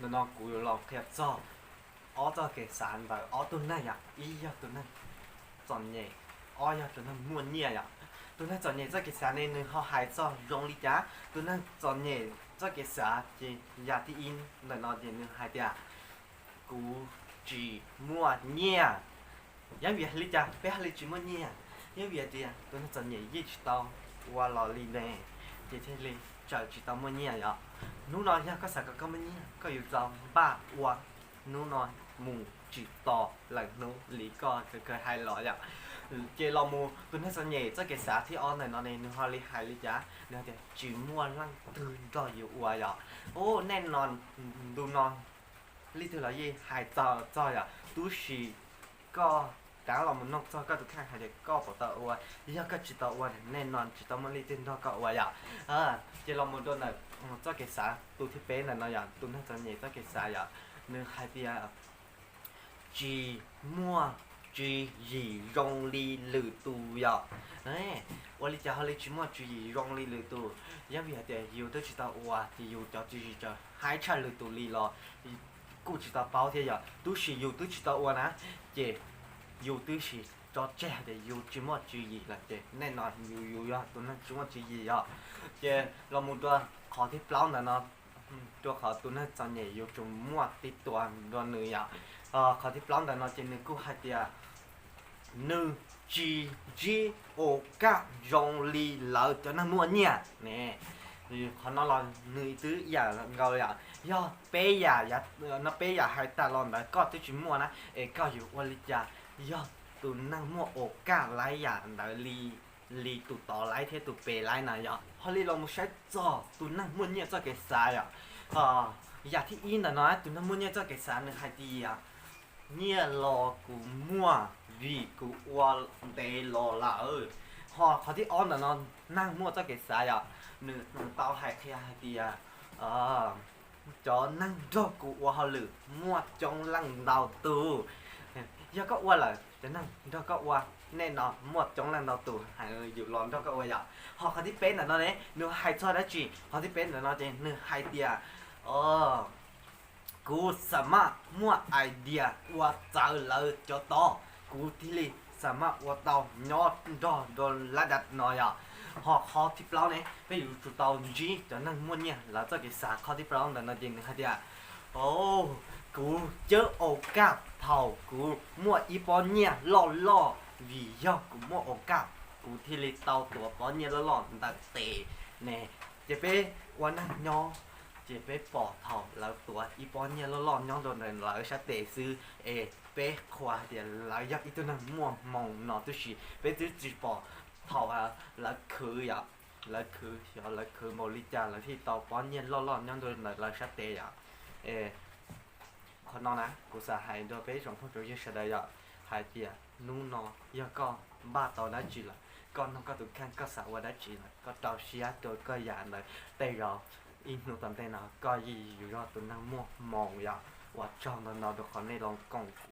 nó cú lọc thiệt cho ó cho cái sàn và ó tuần này à ý ya tuần này chọn nhẹ ó ya tuần này muốn nhẹ à tuần này chọn nhẹ cho cái sàn này nên họ hại cho rong lý giá tuần này chọn nhẹ cho cái sàn thì ya thì in là nó thì nên hại tiệt cú chỉ mua nhẹยังเวียลิจ้าไปหาลิจิมันเนี่ยยังเวียเดียตัวนั้นจะเนี่ยยี่สิบตองว่าลอลีเน่เจเทลีจะจิตตองมันเนี่ยอ่ะนู้นนอนยังก็สักก็มันเนี่ยก็อยู่จอมบ้าว่านู้นนอนหมู่จิตต่อหลังนู้นลีก็เคยให้หล่ออย่างเจลอมูตัวนั้นจะเนี่ยจะเกษาที่อ้อนในนอนในนู้นฮอลลีไฮลิจ้าเนี่ยเดี๋ยวจิมัวร่างตื่นก็อยู่ว่าอ่ะโอ้แน่นอนดูนอนลิเทอร์ยี่หายจ่ออ่ะดูสีก็การเรามันนอกจากก็ทุกครั้งหายใจก็ปวดตัวยังก็จิตตัวแน่นอนจิตมันรีเต้นดอกก็ว่าอย่างเจเรามันโดนน่ะเจ้าเกษาตัวที่เป็นน่ะเนาะอย่างตัวนั้นจะเนี่ยเจ้าเกษาอย่างเนื้อหายเดียจีมัวจีหยีรงลีหรือตัวอย่างวันนี้จะเขาเรียกจีมัวจีหยีรงลีหรือตัวยังมีแต่อยู่ตัวจิตตัวที่อยู่จะจีจะหายใจหรือตัวลีรอกูจิตเป้าที่อย่างตัวสิอยู่ตัวจิตตัวนะเจอยู่ตื้อสิจอแจ้เดี๋ยวอยู่จิมอจีอีละเจแน่นอนอยู่ยอดตัวนั้นจิมอจีอีอ่ะเจเราหมดตัวขอที่เปล่าน่ะเนาะตัวขอตัวนั้นจะเนี่ยอยู่จุ่มมั่วติดตัวโดนเนื้อขอที่เปล่าน่ะเนาะเจนึกกูให้เดียนึงจีโอกะยงลีเหลาตัวนั้นมั่วเนี่ยเนี่ยขอน้องเราเนื้อตื้ออย่าเราอย่างย่อเป๊ยอย่าน้าเป๊ยอย่าให้ตาลอนแบบก็ตื้อจิมมั่วนะก็อยู่วันลิจายอดตุนนั่งมั่วโอกาไล่อย่างแต่ลีตุต่อไล่เทตุเปไล่นะยอพอลีเราไม่ใช้จอตุนนั่งมั่วเนี่ยจะเกิดสายอยากที่อินแต่น้อยตุนนั่งมั่วเนี่ยจะเกิดสายหนึ่งใครดีเนี่ยรอกูมั่ววีกูว่าเตรอละเขาที่อ้อนแต่นอนนั่งมั่วจะเกิดสายหนึ่งเตาหายเคลียร์ดีจอนั่งรอกูว่าเขาหรือมั่วจงลังดาวตูยังก็ว่าเลยจะนั่งเราก็ว่าแน่นอนหมดจงแรงเราตู่หายอยู่ร้อนเราก็ว่าอย่างhọเขาที่เป็นน่ะเนาะเนี่ยเนื้อไฮชอบได้จีเขาที่เป็นน่ะเนาะเจเนื้อไฮเดียกูสามารถมั่วไอเดียว่าเจอเลยจะต่อกูที่ลีสามารถว่าเตายอดโดนระดับหน่อยhọที่เปล่าเนี่ยไปอยู่จุดเตาจีจะนั่งมั่วเนี่ยแล้วจะเกิดสาเขาที่เปล่าน่ะเนาะเจเนื้อไฮเดียกูเจอโอกาสเท่ากูมั่วอีปอนเนี่ยล่อวิยอกูมั่วโอกาสกูที่ลิเตาตัวปอนเนี่ยล่อตัดเตะเนี่ยจะไปวันนั้นย่อจะไปปอเท่าแล้วตัวอีปอนเนี่ยล่อย่อโดนเลยแล้วชัดเตะซื้อไปขวาเดี๋ยวแล้วยักอีตัวนั้นมั่วมองนอตุชีไปซื้อจีปอเท่าแล้วคือแล้วคือโมลิจาแล้วที่เตาปอนเนี่ยล่อย่อโดนเลยแล้วชัดเตะคนนอนนะกูสาหายโดยไปสองคนตัวยิ่งเฉยๆหายเดียนู่นนอยก็บ้าต่อได้จีละก็น้องก็ตุกแค่ก็สาวได้จีละก็ต่อเชียตัวก็อย่าเลยแต่เราอินโนตันเตนะก็ยี่อยู่ยอดตัวนั่งมั่วมองอย่าว่าจองตอนนอนตัวคนในลองกอง